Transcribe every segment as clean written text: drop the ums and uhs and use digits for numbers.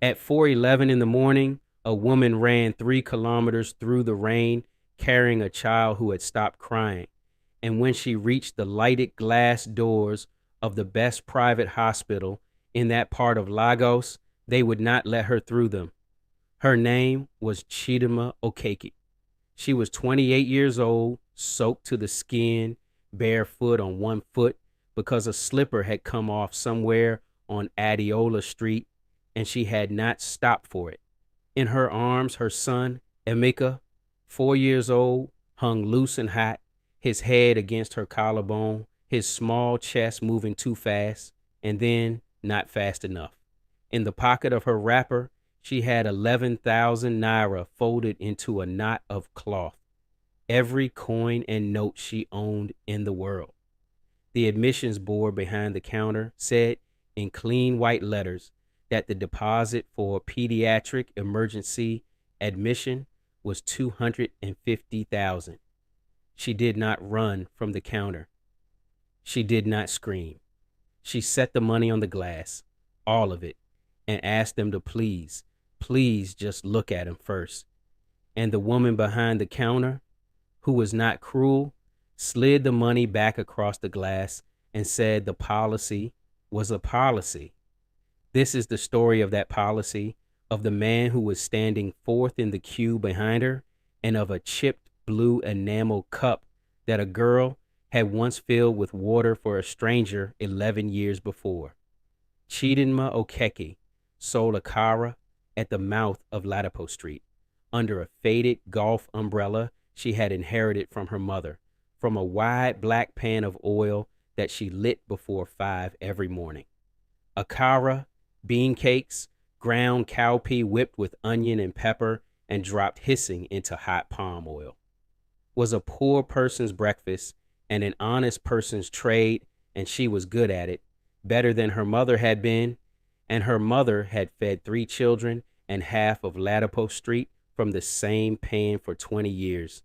At 4:11 in the morning, a woman ran 3 kilometers through the rain carrying a child who had stopped crying. And when she reached the lighted glass doors of the best private hospital in that part of Lagos, they would not let her through them. Her name was Chidinma Okeke. She was 28 years old, soaked to the skin, barefoot on one foot because a slipper had come off somewhere on Adiola Street, and she had not stopped for it. In her arms, her son, Emeka, 4 years old, hung loose and hot, his head against her collarbone, his small chest moving too fast, and then not fast enough. In the pocket of her wrapper, she had 11,000 naira folded into a knot of cloth, every coin and note she owned in the world. The admissions board behind the counter said in clean white letters that the deposit for paediatric emergency admission was 250,000. She did not run from the counter. She did not scream. She set the money on the glass, all of it, and asked them to please just look at him first. And the woman behind the counter, who was not cruel, slid the money back across the glass and said the policy was a policy. This is the story of that policy, of the man who was standing fourth in the queue behind her, and of a chipped blue enamel cup that a girl had once filled with water for a stranger 11 years before. Chidinma Okeke sold a kara at the mouth of Ladipo Street, under a faded golf umbrella she had inherited from her mother, from a wide black pan of oil that she lit before 5 every morning. A kara, bean cakes, ground cowpea whipped with onion and pepper and dropped hissing into hot palm oil, was a poor person's breakfast and an honest person's trade, and she was good at it, better than her mother had been, and her mother had fed 3 children and half of Ladipo Street from the same pan for 20 years.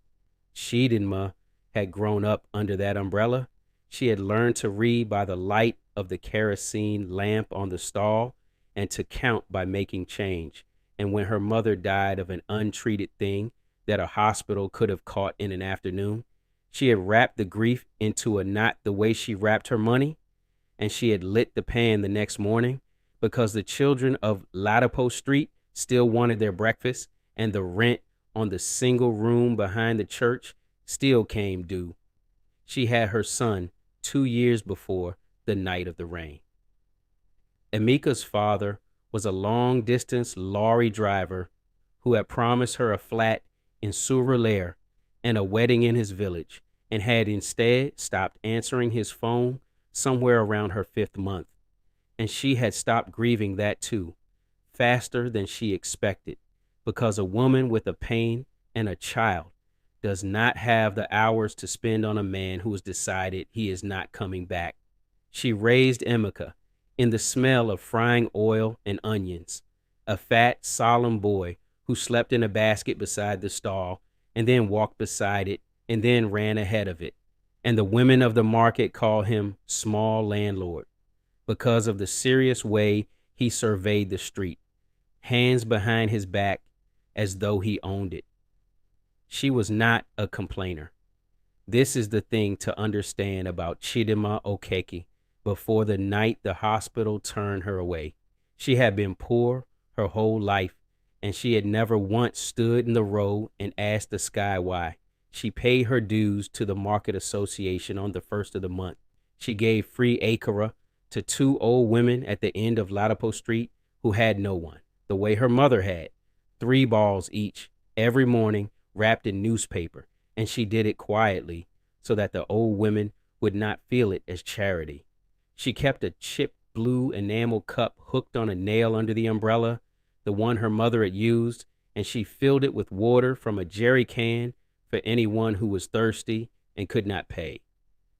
Chidinma had grown up under that umbrella. She had learned to read by the light of the kerosene lamp on the stall and to count by making change. And when her mother died of an untreated thing that a hospital could have caught in an afternoon, she had wrapped the grief into a knot the way she wrapped her money, and she had lit the pan the next morning because the children of Ladipo Street still wanted their breakfast, and the rent on the single room behind the church still came due. She had her son 2 years before the night of the rain. Emeka's father was a long-distance lorry driver who had promised her a flat in Surulere and a wedding in his village, and had instead stopped answering his phone somewhere around her 5th month. And she had stopped grieving that too, faster than she expected, because a woman with a pain and a child does not have the hours to spend on a man who has decided he is not coming back. She raised Emeka in the smell of frying oil and onions, a fat, solemn boy who slept in a basket beside the stall and then walked beside it and then ran ahead of it. And the women of the market call him small landlord because of the serious way he surveyed the street, hands behind his back as though he owned it. She was not a complainer. This is the thing to understand about Chidinma Okeke before the night the hospital turned her away. She had been poor her whole life, and she had never once stood in the road and asked the sky why. She paid her dues to the market association on the 1st of the month. She gave free akara to 2 old women at the end of Ladipo Street who had no one, the way her mother had, 3 balls each, every morning, wrapped in newspaper, and she did it quietly so that the old women would not feel it as charity. She kept a chipped blue enamel cup hooked on a nail under the umbrella, the one her mother had used, and she filled it with water from a jerry can for anyone who was thirsty and could not pay.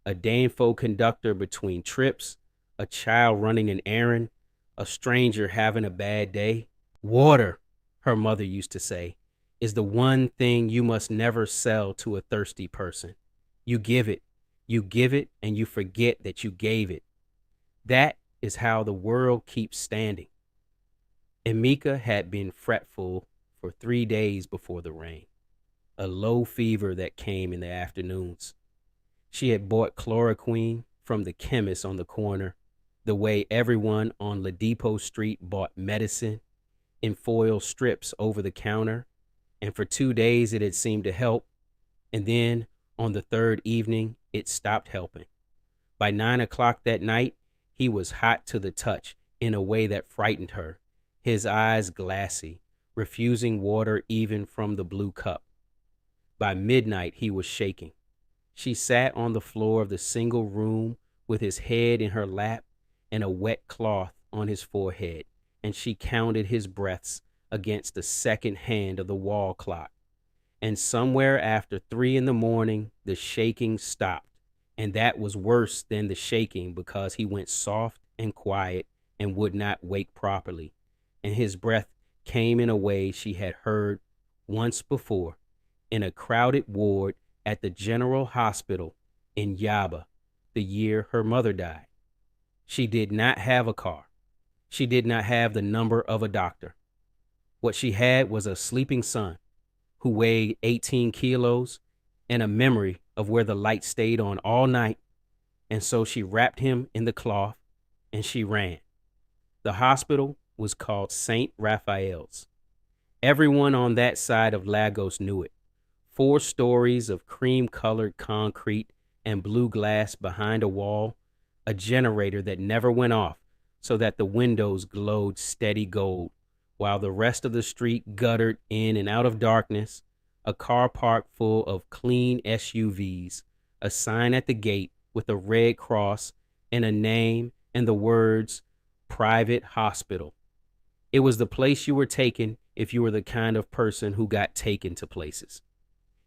A daneful conductor between trips, a child running an errand, a stranger having a bad day. Water, her mother used to say, is the one thing you must never sell to a thirsty person. You give it, and you forget that you gave it. That is how the world keeps standing. Emika had been fretful for 3 days before the rain, a low fever that came in the afternoons. She had bought chloroquine from the chemist on the corner, the way everyone on Ladipo Street bought medicine in foil strips over the counter, and for 2 days it had seemed to help, and then on the third evening it stopped helping. By 9 o'clock that night, he was hot to the touch in a way that frightened her, his eyes glassy, refusing water even from the blue cup. By midnight, he was shaking. She sat on the floor of the single room with his head in her lap and a wet cloth on his forehead, and she counted his breaths against the second hand of the wall clock. And somewhere after 3 in the morning, the shaking stopped. And that was worse than the shaking because he went soft and quiet and would not wake properly. And his breath came in a way she had heard once before in a crowded ward at the General Hospital in Yaba the year her mother died. She did not have a car. She did not have the number of a doctor. What she had was a sleeping son who weighed 18 kilos and a memory of where the light stayed on all night, and so she wrapped him in the cloth and she ran. The hospital was called St. Raphael's. Everyone on that side of Lagos knew it. 4 stories of cream-colored concrete and blue glass behind a wall, a generator that never went off so that the windows glowed steady gold, while the rest of the street guttered in and out of darkness, a car park full of clean SUVs, a sign at the gate with a red cross and a name and the words, "Private Hospital." It was the place you were taken if you were the kind of person who got taken to places.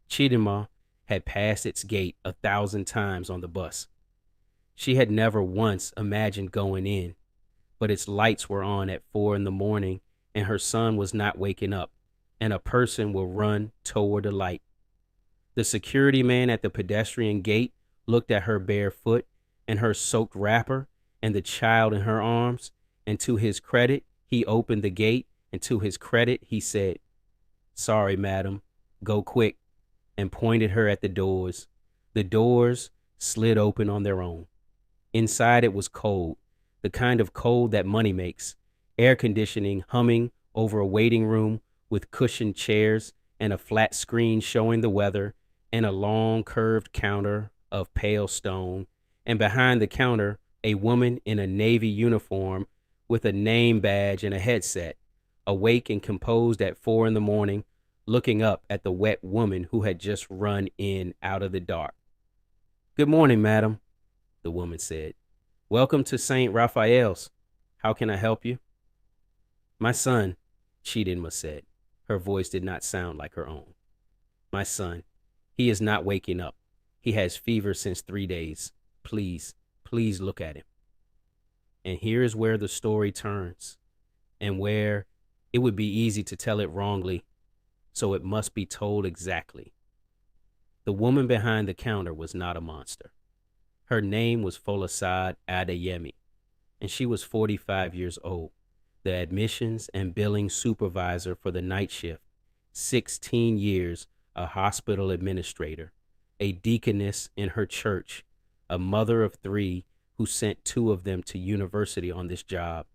Chidinma had passed its gate 1,000 times on the bus. She had never once imagined going in, but its lights were on at 4 in the morning and her son was not waking up, and a person will run toward the light. The security man at the pedestrian gate looked at her bare foot and her soaked wrapper and the child in her arms, and to his credit, he opened the gate, and to his credit, he said, "Sorry, madam, go quick," and pointed her at the doors. The doors slid open on their own. Inside it was cold, the kind of cold that money makes, air conditioning humming over a waiting room with cushioned chairs and a flat screen showing the weather, and a long curved counter of pale stone, and behind the counter a woman in a navy uniform with a name badge and a headset, awake and composed at 4 in the morning, looking up at the wet woman who had just run in out of the dark. "Good morning, madam," the woman said. "Welcome to St. Raphael's. How can I help you?" "My son," Chidinma said. Her voice did not sound like her own. "My son. He is not waking up. He has fever since 3 days. Please, please look at him." And here is where the story turns, and where it would be easy to tell it wrongly, so it must be told exactly. The woman behind the counter was not a monster. Her name was Folasade Adeyemi, and she was 45 years old, the admissions and billing supervisor for the night shift, 16 years a hospital administrator, a deaconess in her church, a mother of 3 who sent 2 of them to university on this job.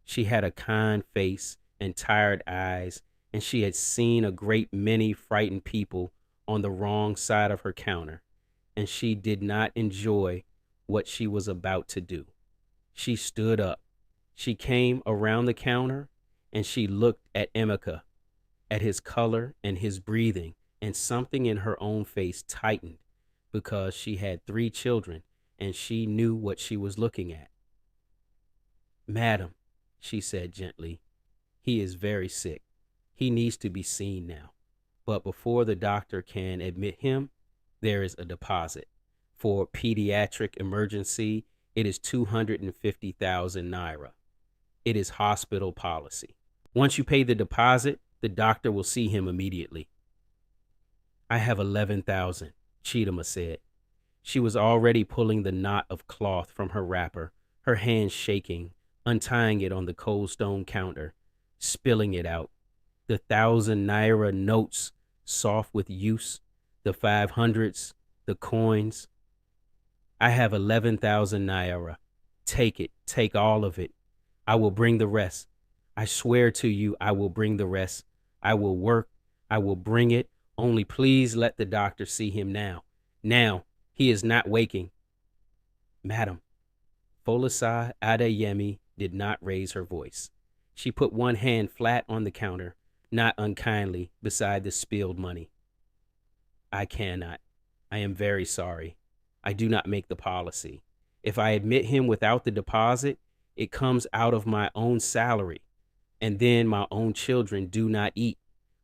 She had a kind face and tired eyes, and she had seen a great many frightened people on the wrong side of her counter, and she did not enjoy what she was about to do. She stood up. She came around the counter, and she looked at Emeka, at his color and his breathing, and something in her own face tightened because she had 3 children, and she knew what she was looking at. "Madam," she said gently, "he is very sick. He needs to be seen now. But before the doctor can admit him, there is a deposit. For paediatric emergency, it is 250,000 naira. It is hospital policy. Once you pay the deposit, the doctor will see him immediately." "I have 11,000, Chidinma said. She was already pulling the knot of cloth from her wrapper, her hands shaking, untying it on the cold stone counter, spilling it out. The 1,000 naira notes, soft with use, the 500s, the coins. I have 11,000 naira. Take it, take all of it. I will bring the rest. I swear to you, I will bring the rest. I will work. I will bring it. Only please let the doctor see him now. Now, he is not waking. Madam, Folasa Adeyemi did not raise her voice. She put one hand flat on the counter, not unkindly, beside the spilled money. I cannot. I am very sorry. I do not make the policy. If I admit him without the deposit, it comes out of my own salary, and then my own children do not eat.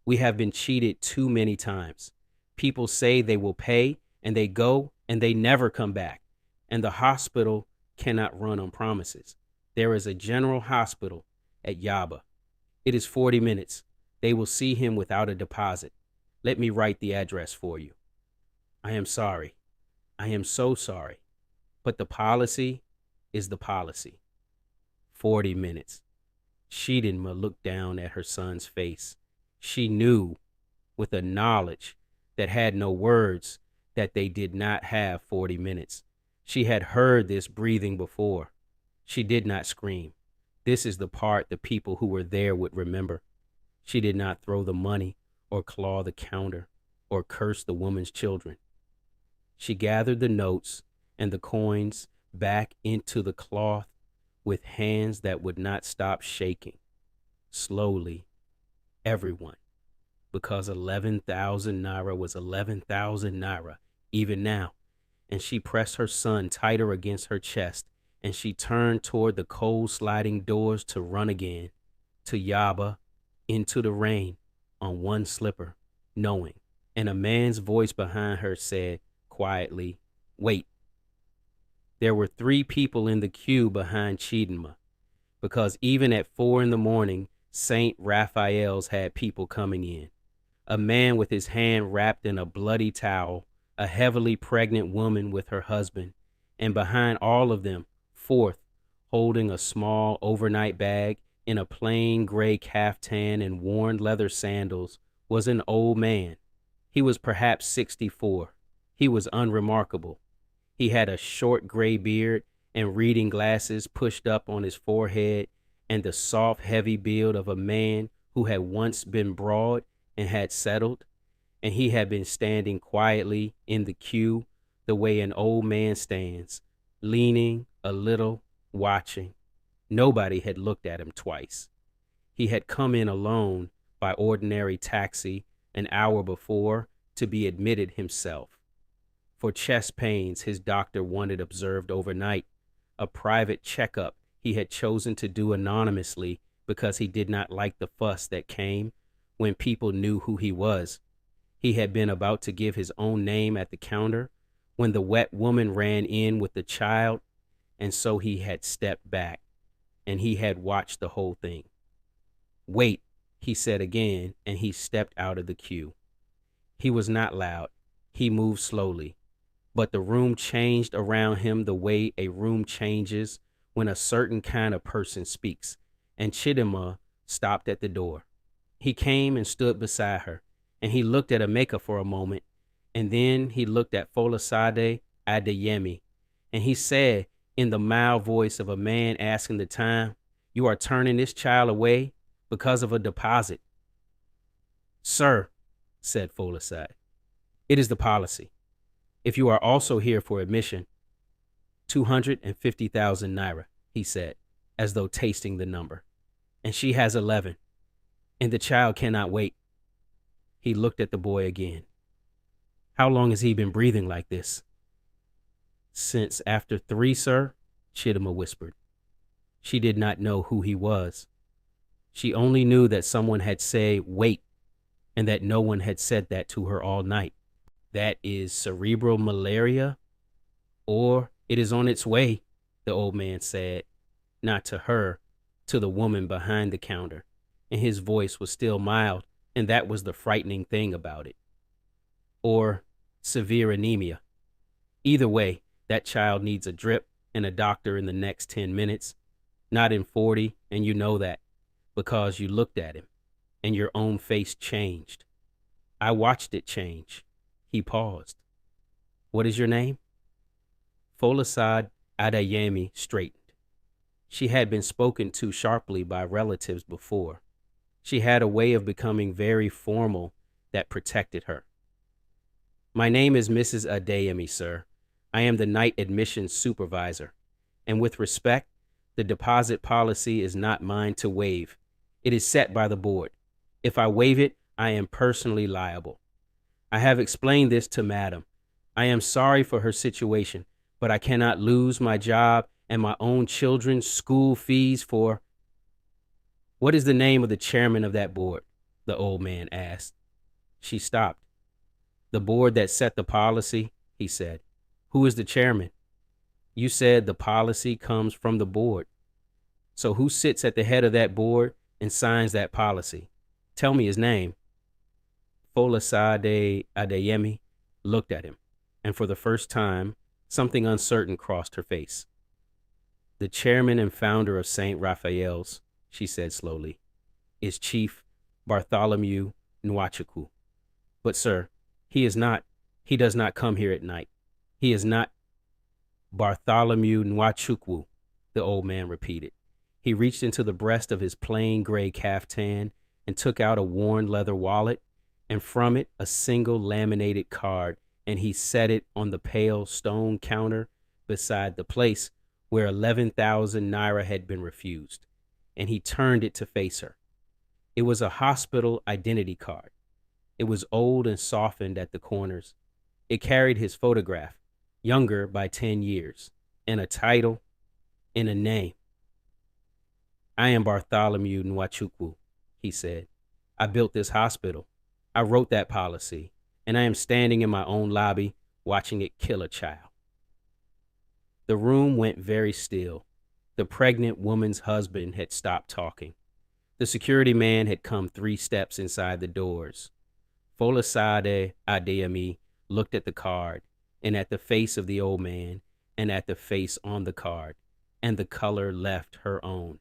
We have been cheated too many times. People say they will pay, and they go, and they never come back. And the hospital cannot run on promises. There is a general hospital at Yaba. It is 40 minutes. They will see him without a deposit. Let me write the address for you. I am sorry. I am so sorry. But the policy is the policy. 40 minutes. Chidinma looked down at her son's face. She knew, with a knowledge that had no words, that they did not have 40 minutes. She had heard this breathing before. She did not scream. This is the part the people who were there would remember. She did not throw the money or claw the counter or curse the woman's children. She gathered the notes and the coins back into the cloth with hands that would not stop shaking. Slowly, everyone, because 11,000 naira was 11,000 naira, even now, and she pressed her son tighter against her chest, and she turned toward the cold sliding doors to run again, to Yaba, into the rain, on one slipper, knowing. And a man's voice behind her said quietly, wait. There were 3 people in the queue behind Chidinma, because even at 4 a.m, St. Raphael's had people coming in. A man with his hand wrapped in a bloody towel, a heavily pregnant woman with her husband, and behind all of them, 4th, holding a small overnight bag in a plain gray caftan and worn leather sandals, was an old man. He was perhaps 64. He was unremarkable. He had a short gray beard and reading glasses pushed up on his forehead, and the soft, heavy build of a man who had once been broad and had settled, and he had been standing quietly in the queue the way an old man stands, leaning a little, watching. Nobody had looked at him twice. He had come in alone by ordinary taxi an hour before to be admitted himself. For chest pains his doctor wanted observed overnight, a private checkup he had chosen to do anonymously because he did not like the fuss that came when people knew who he was. He had been about to give his own name at the counter when the wet woman ran in with the child, and so he had stepped back, and he had watched the whole thing. Wait, he said again, and he stepped out of the queue. He was not loud. He moved slowly. But the room changed around him the way a room changes when a certain kind of person speaks, and Chidinma stopped at the door. He came and stood beside her, and he looked at Emeka for a moment, and then he looked at Folasade Adeyemi, and he said in the mild voice of a man asking the time, "You are turning this child away because of a deposit." "Sir," said Folasade, "it is the policy. If you are also here for admission, 250,000 naira, he said, as though tasting the number. And she has 11, and the child cannot wait. He looked at the boy again. How long has he been breathing like this? Since after 3, sir, Chidinma whispered. She did not know who he was. She only knew that someone had said, wait, and that no one had said that to her all night. That is cerebral malaria, or it is on its way, the old man said, not to her, to the woman behind the counter, and his voice was still mild, and that was the frightening thing about it. Or severe anemia. Either way, that child needs a drip and a doctor in the next 10 minutes, not in 40, and you know that, because you looked at him and your own face changed. I watched it change. He paused. What is your name? Folasad Adeyemi straightened. She had been spoken to sharply by relatives before. She had a way of becoming very formal that protected her. My name is Mrs. Adeyemi, sir. I am the night admissions supervisor. And with respect, the deposit policy is not mine to waive. It is set by the board. If I waive it, I am personally liable. I have explained this to Madam. I am sorry for her situation, but I cannot lose my job and my own children's school fees for... What is the name of the chairman of that board? The old man asked. She stopped. The board that set the policy, he said. Who is the chairman? You said the policy comes from the board. So who sits at the head of that board and signs that policy? Tell me his name. Folasade Adeyemi looked at him, and for the first time, something uncertain crossed her face. The chairman and founder of St. Raphael's, she said slowly, is Chief Bartholomew Nwachukwu. But sir, he does not come here at night. He is not Bartholomew Nwachukwu, the old man repeated. He reached into the breast of his plain gray caftan and took out a worn leather wallet, and from it a single laminated card, and he set it on the pale stone counter beside the place where 11,000 naira had been refused, and he turned it to face her. It was a hospital identity card. It was old and softened at the corners. It carried his photograph, younger by 10 years, and a title and a name. I am Bartholomew Nwachukwu, he said. I built this hospital. I wrote that policy, and I am standing in my own lobby watching it kill a child. The room went very still. The pregnant woman's husband had stopped talking. The security man had come 3 steps inside the doors. Folasade Adeyemi looked at the card, and at the face of the old man, and at the face on the card, and the color left her own.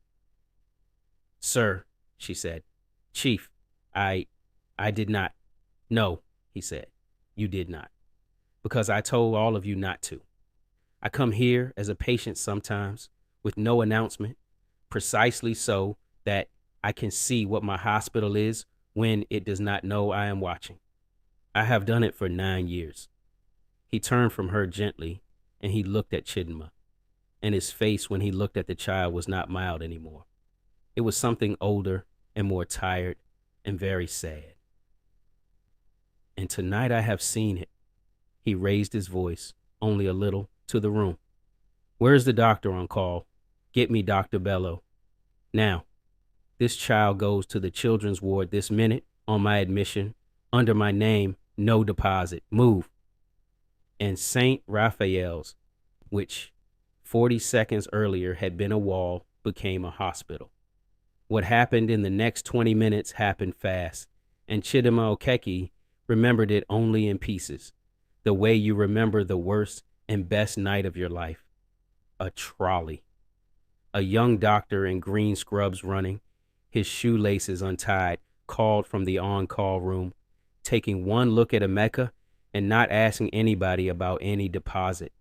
Sir, she said. Chief, I did not. No, he said. You did not. Because I told all of you not to. I come here as a patient sometimes with no announcement, precisely so that I can see what my hospital is when it does not know I am watching. I have done it for 9 years. He turned from her gently, and he looked at Chidinma, and his face when he looked at the child was not mild anymore. It was something older and more tired and very sad. And tonight I have seen it. He raised his voice, only a little, to the room. Where is the doctor on call? Get me Dr. Bello. Now, this child goes to the children's ward this minute on my admission, under my name, no deposit. Move. And St. Raphael's, which 40 seconds earlier had been a wall, became a hospital. What happened in the next 20 minutes happened fast, and Chidinma Okeke remembered it only in pieces, the way you remember the worst and best night of your life. A trolley. A young doctor in green scrubs running, his shoelaces untied, called from the on-call room, taking one look at Emeka and not asking anybody about any deposit.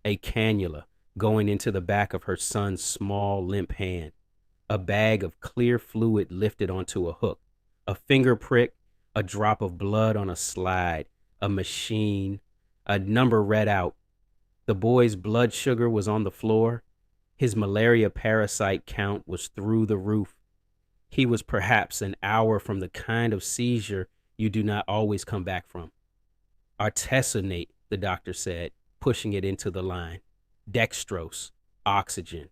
A cannula going into the back of her son's small, limp hand. A bag of clear fluid lifted onto a hook. A finger prick, a drop of blood on a slide, a machine, a number read out. The boy's blood sugar was on the floor. His malaria parasite count was through the roof. He was perhaps an hour from the kind of seizure you do not always come back from. Artesunate, the doctor said, pushing it into the line. Dextrose, oxygen.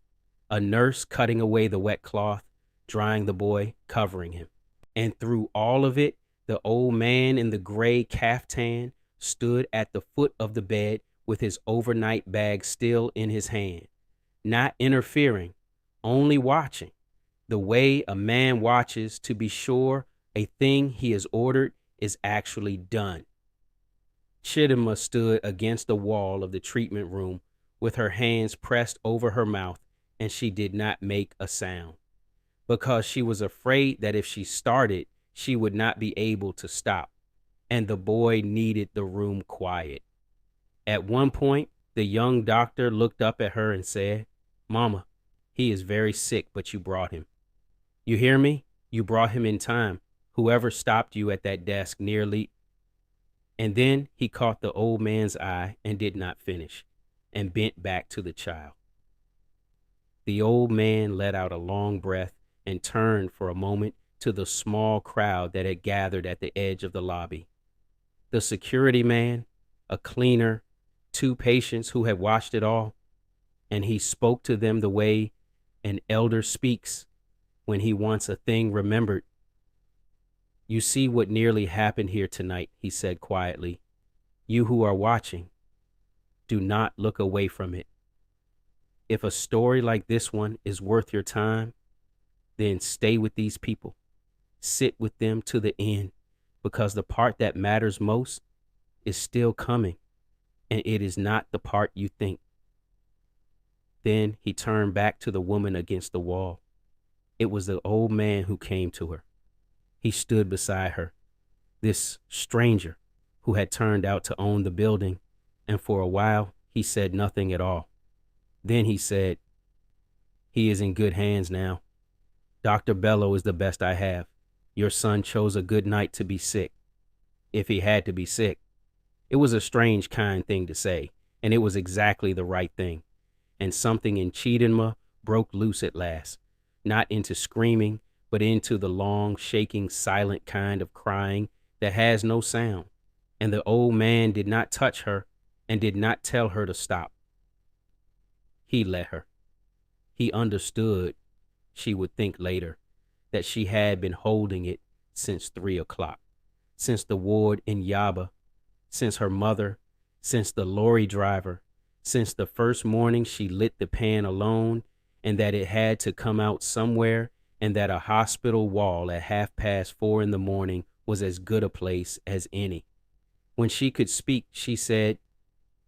A nurse cutting away the wet cloth, drying the boy, covering him. And through all of it, the old man in the gray caftan stood at the foot of the bed with his overnight bag still in his hand, not interfering, only watching, the way a man watches to be sure a thing he has ordered is actually done. Chidinma stood against the wall of the treatment room with her hands pressed over her mouth, and she did not make a sound. because she was afraid that if she started, she would not be able to stop, and the boy needed the room quiet. At one point, the young doctor looked up at her and said, "Mama, he is very sick, but you brought him. You hear me? You brought him in time. Whoever stopped you at that desk nearly." And then he caught the old man's eye and did not finish, and bent back to the child. The old man let out a long breath and turned for a moment to the small crowd that had gathered at the edge of the lobby. The security man, a cleaner, two patients who had watched it all, and he spoke to them the way an elder speaks when he wants a thing remembered. "You see what nearly happened here tonight," he said quietly. "You who are watching, do not look away from it. If a story like this one is worth your time, then stay with these people. Sit with them to the end, because the part that matters most is still coming, and it is not the part you think." Then he turned back to the woman against the wall. It was the old man who came to her. He stood beside her, this stranger who had turned out to own the building, and for a while he said nothing at all. Then he said, "He is in good hands now. Dr. Bello is the best I have. Your son chose a good night to be sick, if he had to be sick." It was a strange, kind thing to say, and it was exactly the right thing. And something in Chidinma broke loose at last, not into screaming, but into the long, shaking, silent kind of crying that has no sound. And the old man did not touch her and did not tell her to stop. He let her. He understood, she would think later, that she had been holding it since 3 o'clock, since the ward in Yaba, since her mother, since the lorry driver, since the first morning she lit the pan alone, and that it had to come out somewhere, and that a hospital wall at 4:30 in the morning was as good a place as any. When she could speak, she said,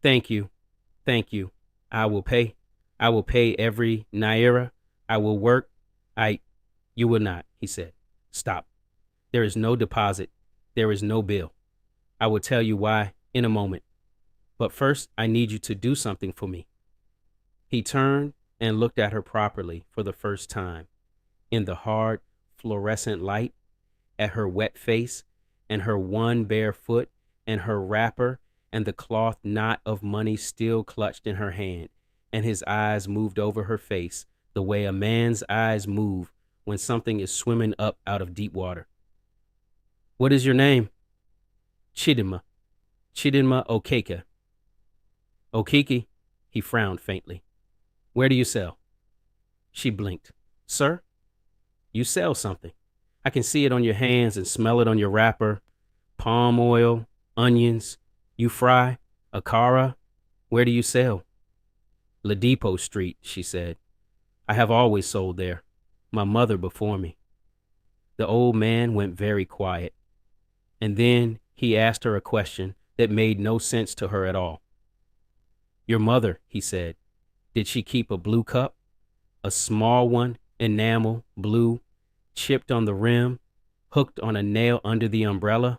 "Thank you, thank you. I will pay every naira. I will work. You will not," he said. "Stop. There is no deposit. There is no bill. I will tell you why in a moment. But first, I need you to do something for me." He turned and looked at her properly for the first time, in the hard, fluorescent light, at her wet face and her one bare foot and her wrapper and the cloth knot of money still clutched in her hand, and his eyes moved over her face the way a man's eyes move when something is swimming up out of deep water. "What is your name?" Chidinma Okeke." "Okeke?" He frowned faintly. "Where do you sell?" She blinked. "Sir, you sell something. I can see it on your hands and smell it on your wrapper. Palm oil, onions. You fry? Akara? Where do you sell?" "Ladipo Street," she said. "I have always sold there. My mother before me." The old man went very quiet, and then he asked her a question that made no sense to her at all. "Your mother," he said, "did she keep a blue cup? A small one, enamel, blue, chipped on the rim, hooked on a nail under the umbrella,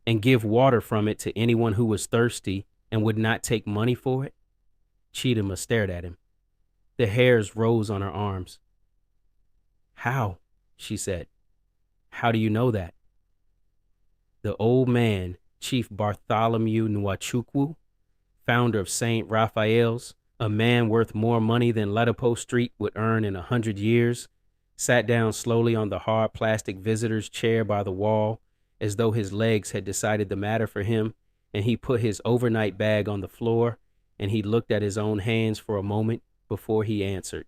and give water from it to anyone who was thirsty and would not take money for it?" Chidinma stared at him. The hairs rose on her arms. "How?" she said. "How do you know that?" The old man, Chief Bartholomew Nwachukwu, founder of St. Raphael's, a man worth more money than Ladipo Street would earn in 100 years, sat down slowly on the hard plastic visitor's chair by the wall, as though his legs had decided the matter for him, and he put his overnight bag on the floor, and he looked at his own hands for a moment before he answered.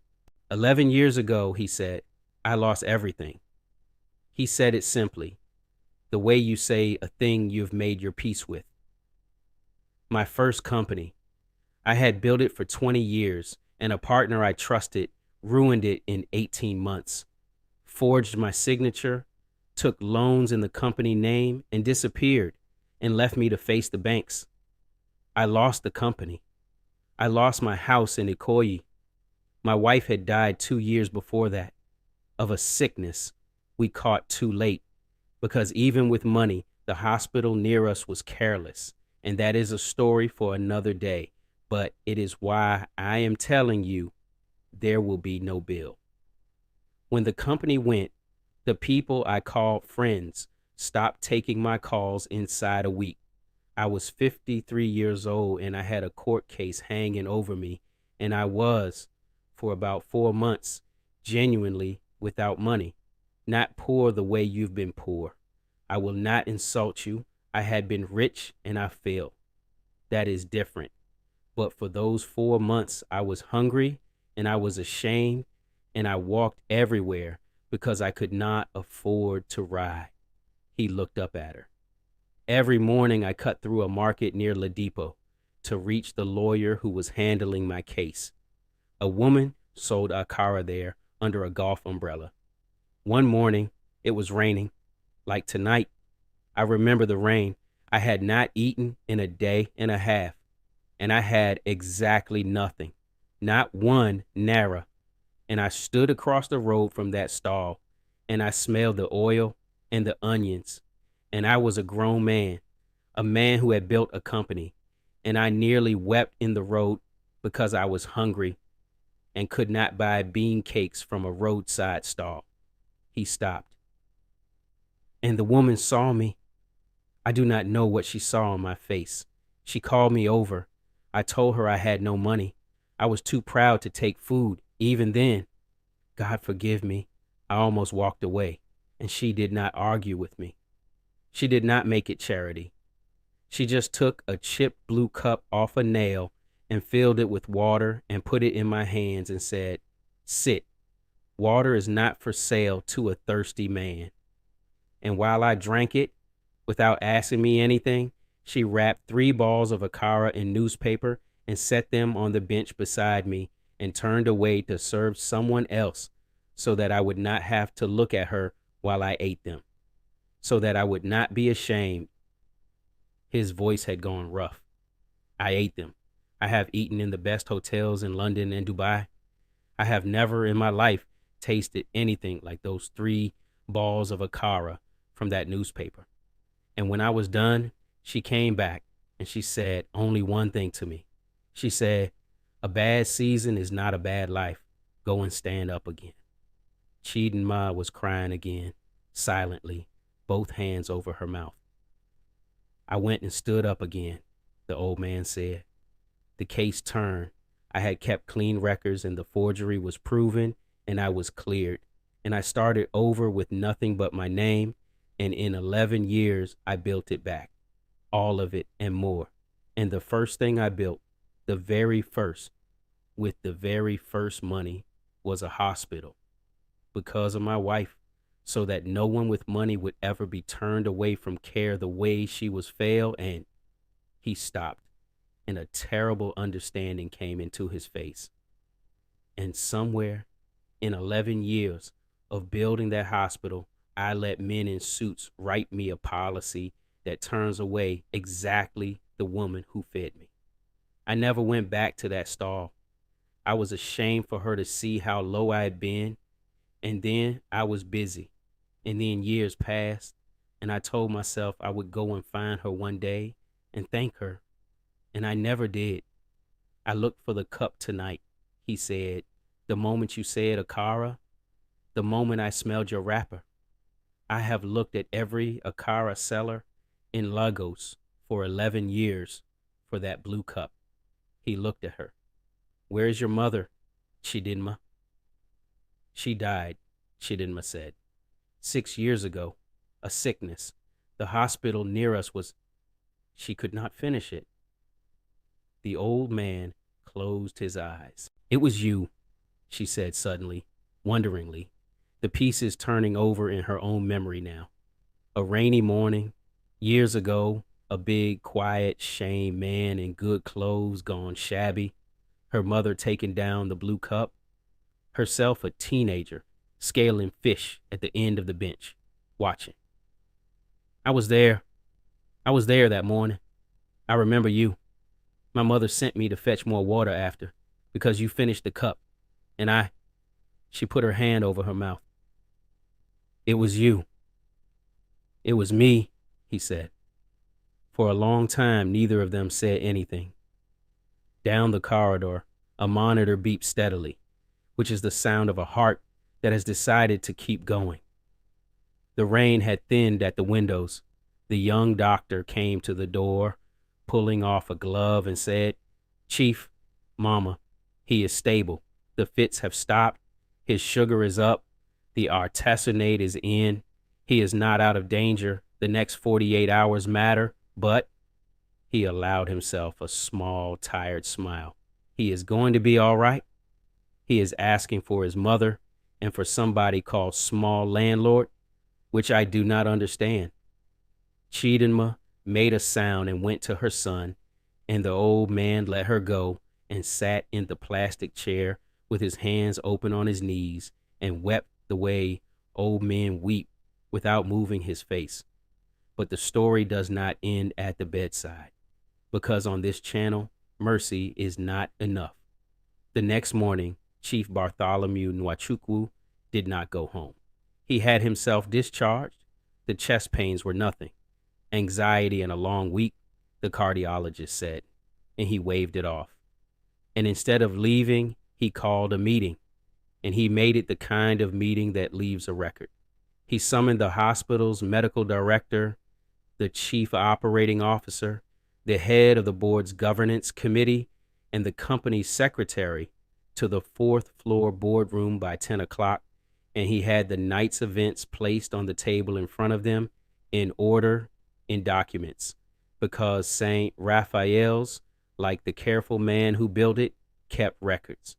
11 years ago, he said, I lost everything. He said it simply, the way you say a thing you've made your peace with. My first company. I had built it for 20 years, and a partner I trusted ruined it in 18 months, forged my signature, took loans in the company name, and disappeared, and left me to face the banks. I lost the company. I lost my house in Ikoyi. My wife had died 2 years before that. of a sickness we caught too late, because even with money, the hospital near us was careless. And that is a story for another day. But it is why I am telling you there will be no bill. When the company went, the people I called friends stopped taking my calls inside a week. I was 53 years old and I had a court case hanging over me, and I was, for about 4 months, genuinely without money. Not poor the way you've been poor. I will not insult you. I had been rich and I failed. That is different. But for those 4 months, I was hungry and I was ashamed, and I walked everywhere because I could not afford to ride. He looked up at her. Every morning I cut through a market near La Depot to reach the lawyer who was handling my case. A woman sold akara there under a golf umbrella. One morning, it was raining, like tonight. I remember the rain. I had not eaten in a day and a half, and I had exactly nothing, not one naira. And I stood across the road from that stall, and I smelled the oil and the onions. And I was a grown man, a man who had built a company, and I nearly wept in the road because I was hungry and could not buy bean cakes from a roadside stall. He stopped. And the woman saw me. I do not know what she saw on my face. She called me over. I told her I had no money. I was too proud to take food, even then. God forgive me. I almost walked away, and she did not argue with me. She did not make it charity. She just took a chipped blue cup off a nail and filled it with water and put it in my hands and said, "Sit. Water is not for sale to a thirsty man." And while I drank it, without asking me anything, she wrapped 3 balls of akara in newspaper and set them on the bench beside me and turned away to serve someone else so that I would not have to look at her while I ate them, so that I would not be ashamed. His voice had gone rough. I ate them. I have eaten in the best hotels in London and Dubai. I have never in my life tasted anything like those 3 balls of akara from that newspaper. And when I was done, she came back and she said only one thing to me. She said, "A bad season is not a bad life. Go and stand up again." Chidinma was crying again, silently, both hands over her mouth. I went and stood up again, the old man said. The case turned. I had kept clean records and the forgery was proven and I was cleared. And I started over with nothing but my name, and in 11 years I built it back. All of it and more. And the first thing I built, the very first, with the very first money, was a hospital. Because of my wife, so that no one with money would ever be turned away from care the way she was failed. And he stopped, and a terrible understanding came into his face. And somewhere in 11 years of building that hospital, I let men in suits write me a policy that turns away exactly the woman who fed me. I never went back to that stall. I was ashamed for her to see how low I had been. And then I was busy. And then years passed, and I told myself I would go and find her one day and thank her. And I never did. I looked for the cup tonight, he said, the moment you said akara, the moment I smelled your wrapper. I have looked at every akara seller in Lagos for 11 years for that blue cup. He looked at her. Where is your mother, Chidinma? She died, Chidinma said. 6 years ago, a sickness. The hospital near us was... She could not finish it. The old man closed his eyes. It was you, she said suddenly, wonderingly, the pieces turning over in her own memory now. A rainy morning, years ago, a big, quiet, shamed man in good clothes gone shabby, her mother taking down the blue cup, herself a teenager, scaling fish at the end of the bench, watching. I was there that morning. I remember you. My mother sent me to fetch more water after, because you finished the cup. And she put her hand over her mouth. It was you. It was me, he said. For a long time, neither of them said anything. Down the corridor, a monitor beeped steadily, which is the sound of a heart that has decided to keep going. The rain had thinned at the windows. The young doctor came to the door, pulling off a glove, and said, "Chief, Mama, he is stable. The fits have stopped. His sugar is up. The artesunate is in. He is not out of danger. The next 48 hours matter, but," he allowed himself a small, tired smile, "he is going to be all right. He is asking for his mother and for somebody called Small Landlord, which I do not understand." Chidinma made a sound and went to her son, and the old man let her go and sat in the plastic chair with his hands open on his knees and wept the way old men weep without moving his face. But the story does not end at the bedside, because on this channel, mercy is not enough. The next morning, Chief Bartholomew Nwachukwu did not go home. He had himself discharged. The chest pains were nothing. Anxiety and a long week, the cardiologist said, and he waved it off. And instead of leaving, he called a meeting, and he made it the kind of meeting that leaves a record. He summoned the hospital's medical director, the chief operating officer, the head of the board's governance committee, and the company's secretary to the fourth floor boardroom by 10 o'clock, and he had the night's events placed on the table in front of them in order in documents, because St. Raphael's, like the careful man who built it, kept records.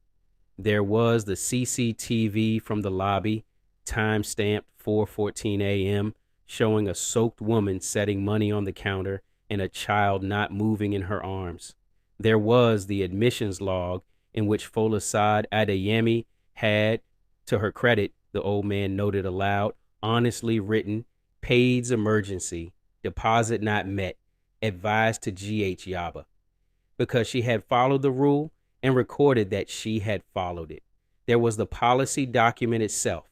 There was the CCTV from the lobby, time-stamped 4:14 a.m., showing a soaked woman setting money on the counter and a child not moving in her arms. There was the admissions log in which Folasade Adeyemi had, to her credit, the old man noted aloud, honestly written, "Paid's emergency, deposit not met, advised to GH Yaba," because she had followed the rule and recorded that she had followed it. There was the policy document itself,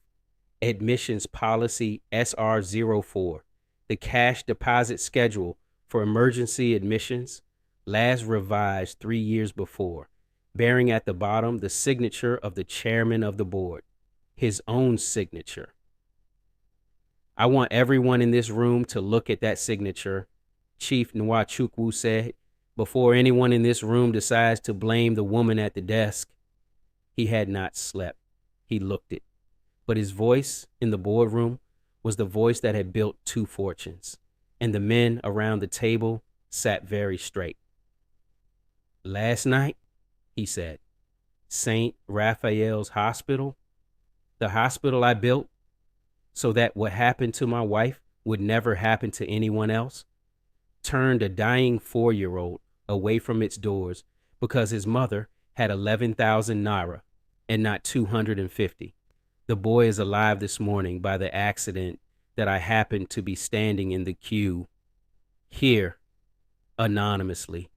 admissions policy SR04, the cash deposit schedule for emergency admissions, last revised 3 years before, bearing at the bottom the signature of the chairman of the board, his own signature. "I want everyone in this room to look at that signature," Chief Nwachukwu said, "before anyone in this room decides to blame the woman at the desk." He had not slept. He looked it. But his voice in the boardroom was the voice that had built 2 fortunes, and the men around the table sat very straight. "Last night," he said, "St. Raphael's Hospital, the hospital I built so that what happened to my wife would never happen to anyone else, turned a dying 4-year-old away from its doors because his mother had 11,000 naira and not 250. The boy is alive this morning by the accident that I happened to be standing in the queue here anonymously,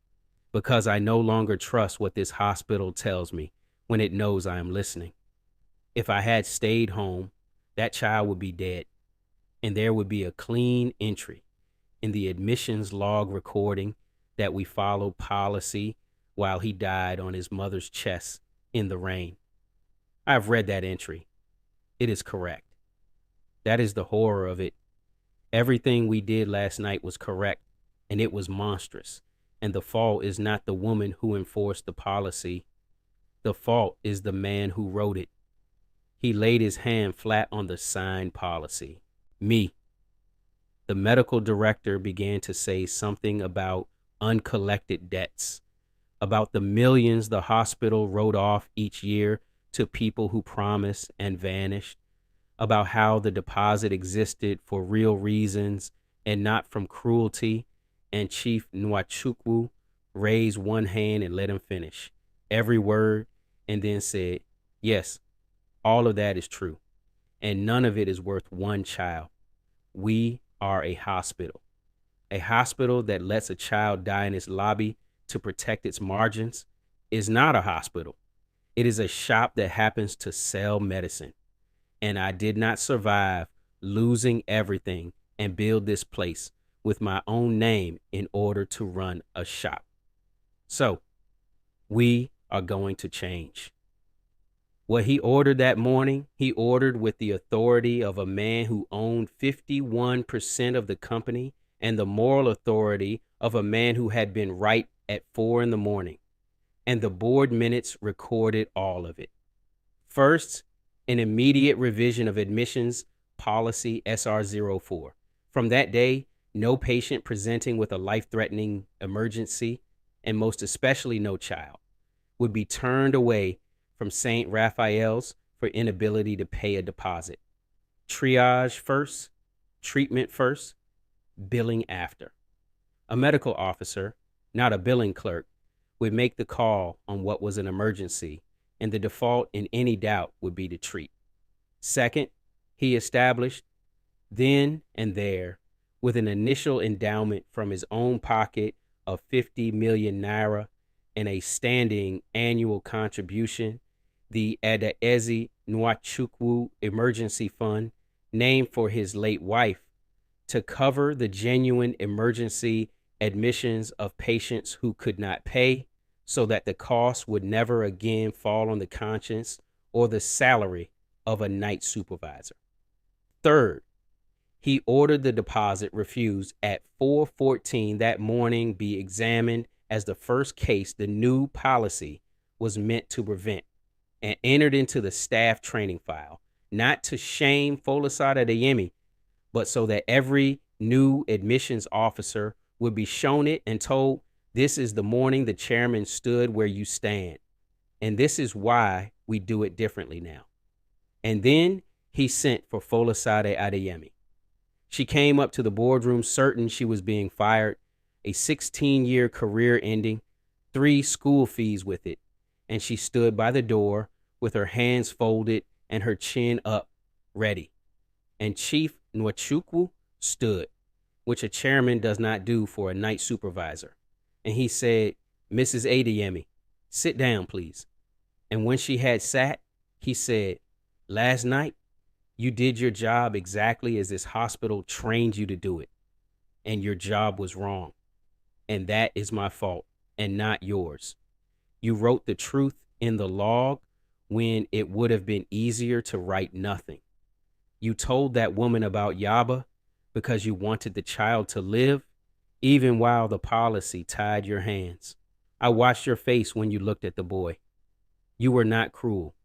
because I no longer trust what this hospital tells me when it knows I am listening. If I had stayed home, that child would be dead, and there would be a clean entry in the admissions log recording that we followed policy while he died on his mother's chest in the rain. I've read that entry. It is correct. That is the horror of it. Everything we did last night was correct, and it was monstrous. And the fault is not the woman who enforced the policy. The fault is the man who wrote it. He laid his hand flat on the signed policy. Me." The medical director began to say something about uncollected debts, about the millions the hospital wrote off each year to people who promised and vanished, about how the deposit existed for real reasons and not from cruelty, and Chief Nwachukwu raised one hand and let him finish every word, and then said, "Yes, all of that is true, and none of it is worth one child. We are a hospital that lets a child die in its lobby to protect its margins is not a hospital. It is a shop that happens to sell medicine. And I did not survive losing everything, and build this place with my own name in order to run a shop. So, we are going to change. What he ordered that morning, he ordered with the authority of a man who owned 51% of the company and the moral authority of a man who had been right at 4 a.m. And the board minutes recorded all of it. First, an immediate revision of admissions policy SR04. From that day, no patient presenting with a life-threatening emergency, and most especially no child, would be turned away from St. Raphael's for inability to pay a deposit. Triage first, treatment first, billing after. A medical officer, not a billing clerk, would make the call on what was an emergency, and the default in any doubt would be to treat. Second, he established, then and there, with an initial endowment from his own pocket of 50 million naira and a standing annual contribution, the Adaeze Nwachukwu Emergency Fund, named for his late wife, to cover the genuine emergency admissions of patients who could not pay, so that the cost would never again fall on the conscience or the salary of a night supervisor. Third, he ordered the deposit refused at 4:14 that morning be examined as the first case the new policy was meant to prevent, and entered into the staff training file, not to shame Folasade Adeyemi, but so that every new admissions officer would be shown it and told, this is the morning the chairman stood where you stand, and this is why we do it differently now. And then he sent for Folasade Adeyemi. She came up to the boardroom certain she was being fired, a 16-year career ending, 3 school fees with it, and she stood by the door with her hands folded and her chin up, ready. And Chief Nwachukwu stood, which a chairman does not do for a night supervisor. And he said, Mrs. Adeyemi, sit down, please. And when she had sat, he said, last night, you did your job exactly as this hospital trained you to do it. And your job was wrong. And that is my fault and not yours. You wrote the truth in the log when it would have been easier to write nothing. You told that woman about Yaba because you wanted the child to live, even while the policy tied your hands. I watched your face when you looked at the boy. You were not cruel.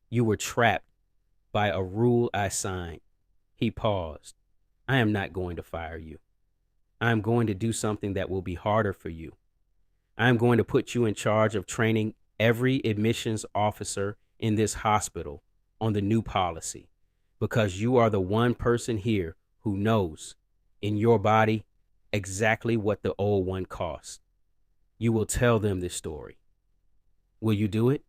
You were trapped by a rule I signed. He paused. I am not going to fire you. I am going to do something that will be harder for you. I am going to put you in charge of training every admissions officer in this hospital on the new policy, because you are the one person here who knows, in your body, exactly what the old one cost. You will tell them this story. Will you do it?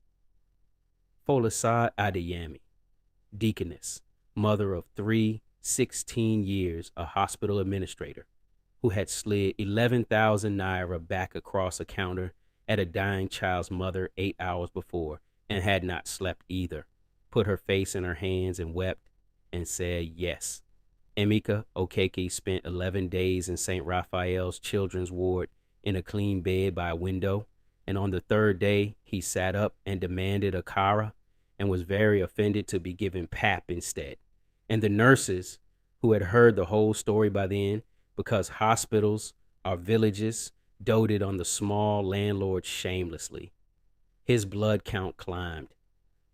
Folasade Adeyemi, deaconess, mother of 3, 16 years, a hospital administrator, who had slid 11,000 naira back across a counter at a dying child's mother 8 hours before and had not slept either, put her face in her hands and wept and said yes. Chidinma Okeke spent 11 days in St. Raphael's children's ward in a clean bed by a window, and on the 3rd day he sat up and demanded a kara and was very offended to be given pap instead. And the nurses, who had heard the whole story by then, because hospitals are villages, doted on the small landlord shamelessly. His blood count climbed.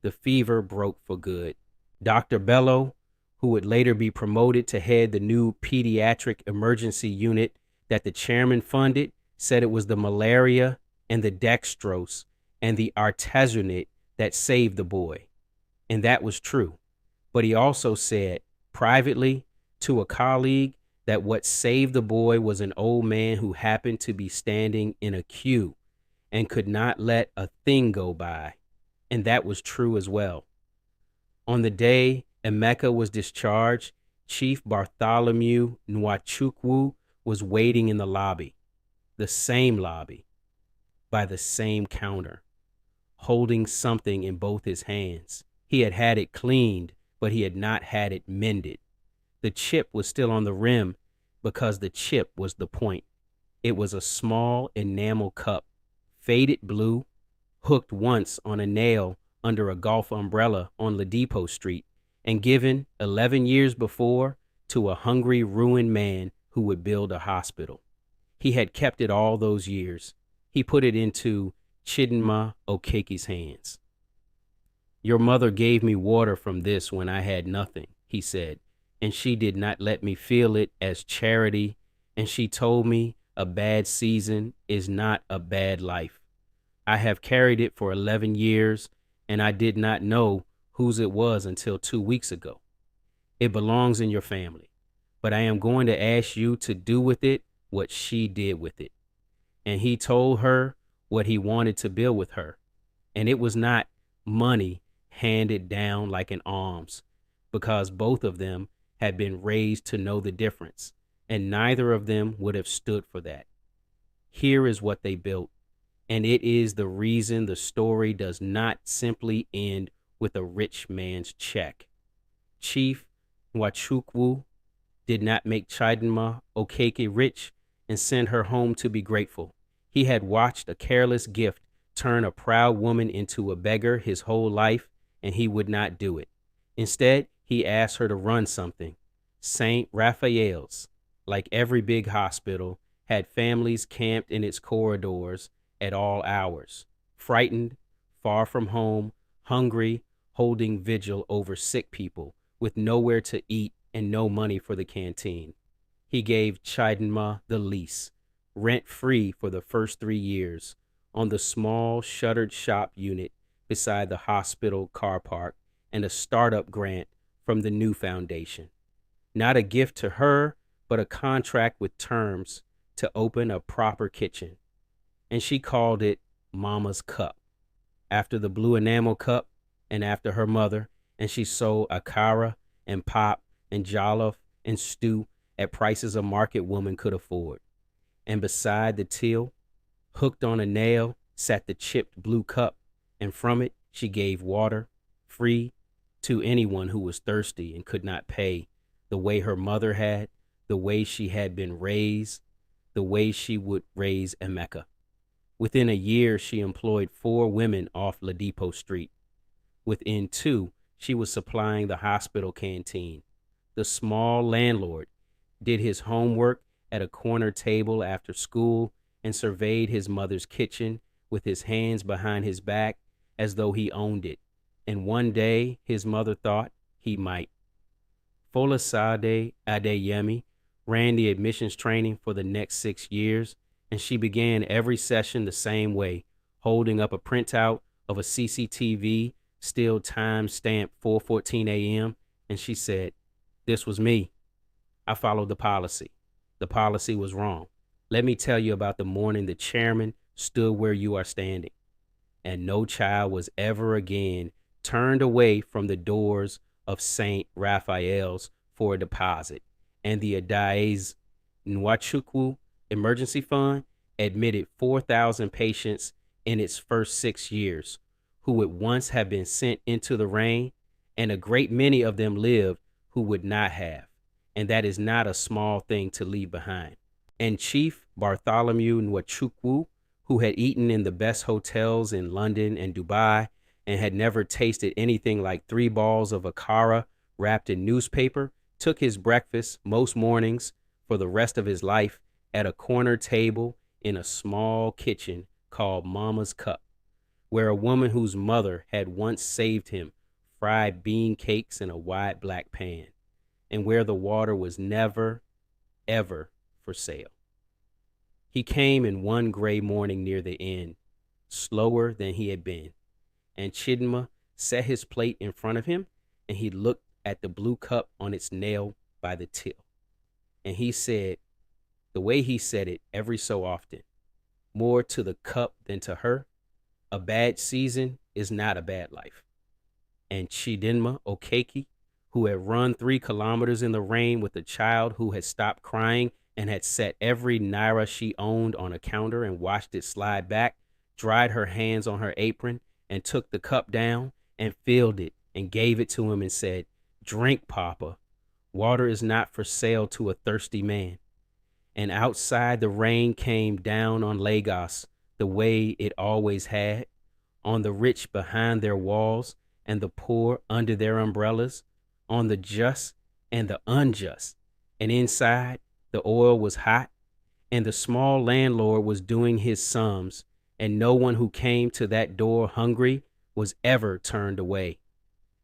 The fever broke for good. Dr. Bello, who would later be promoted to head the new paediatric emergency unit that the chairman funded, said it was the malaria and the dextrose and the artesunate that saved the boy. And that was true. But he also said privately to a colleague that what saved the boy was an old man who happened to be standing in a queue and could not let a thing go by. And that was true as well. On the day Emeka was discharged, Chief Bartholomew Nwachukwu was waiting in the lobby, the same lobby, by the same counter, holding something in both his hands. He had had it cleaned, but he had not had it mended. The chip was still on the rim because the chip was the point. It was a small enamel cup, faded blue, hooked once on a nail under a golf umbrella on Ladipo Street, and given 11 years before to a hungry, ruined man who would build a hospital. He had kept it all those years. He put it into Chidinma Okeke's hands. Your mother gave me water from this when I had nothing, he said, and she did not let me feel it as charity, and she told me a bad season is not a bad life. I have carried it for 11 years, and I did not know whose it was until 2 weeks ago. It belongs in your family, but I am going to ask you to do with it what she did with it. And he told her what he wanted to build with her, and it was not money handed down like an alms, because both of them had been raised to know the difference, and neither of them would have stood for that. Here is what they built, and it is the reason the story does not simply end with a rich man's check. Chief Nwachukwu did not make Chidinma Okeke rich and send her home to be grateful. He had watched a careless gift turn a proud woman into a beggar his whole life, and he would not do it. Instead, he asked her to run something. St. Raphael's, like every big hospital, had families camped in its corridors at all hours, frightened, far from home, hungry, holding vigil over sick people with nowhere to eat and no money for the canteen. He gave Chidinma the lease, rent-free for the first 3 years, on the small shuttered shop unit beside the hospital car park, and a startup grant from the new foundation. Not a gift to her, but a contract with terms to open a proper kitchen. And she called it Mama's Cup, after the blue enamel cup and after her mother, and she sold akara and pop and jollof and stew at prices a market woman could afford. And beside the till, hooked on a nail, sat the chipped blue cup, and from it she gave water, free, to anyone who was thirsty and could not pay, the way her mother had, the way she had been raised, the way she would raise Emeka. Within a year, she employed 4 women off Ladipo Street. Within 2, she was supplying the hospital canteen. The small landlord did his homework at a corner table after school and surveyed his mother's kitchen with his hands behind his back as though he owned it. And one day, his mother thought he might. Folasade Adeyemi ran the admissions training for the next 6 years, and she began every session the same way, holding up a printout of a CCTV, still time stamped 4:14 a.m., and she said, "This was me. I followed the policy. The policy was wrong. Let me tell you about the morning the chairman stood where you are standing." And no child was ever again turned away from the doors of St. Raphael's for a deposit, and the Adaeze Nwachukwu Emergency Fund admitted 4,000 patients in its first 6 years who would once have been sent into the rain, and a great many of them lived who would not have, and that is not a small thing to leave behind. And Chief Bartholomew Nwachukwu, who had eaten in the best hotels in London and Dubai and had never tasted anything like 3 balls of akara wrapped in newspaper, took his breakfast most mornings for the rest of his life at a corner table in a small kitchen called Mama's Cup, where a woman whose mother had once saved him fried bean cakes in a wide black pan, and where the water was never, ever for sale. He came in one gray morning near the end, slower than he had been, and Chidinma set his plate in front of him, and he looked at the blue cup on its nail by the till. And he said, the way he said it every so often, more to the cup than to her, a bad season is not a bad life. And Chidinma Okeke, who had run 3 kilometers in the rain with a child who had stopped crying and had set every naira she owned on a counter and watched it slide back, dried her hands on her apron and took the cup down and filled it and gave it to him and said, "Drink, Papa. Water is not for sale to a thirsty man. And outside, the rain came down on Lagos the way it always had, on the rich behind their walls and the poor under their umbrellas, on the just and the unjust. And inside, the oil was hot, and the small landlord was doing his sums, and no one who came to that door hungry was ever turned away.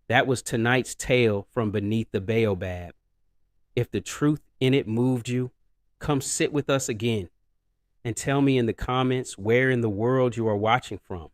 That was tonight's tale from beneath the Baobab. If the truth in it moved you, come sit with us again and tell me in the comments where in the world you are watching from.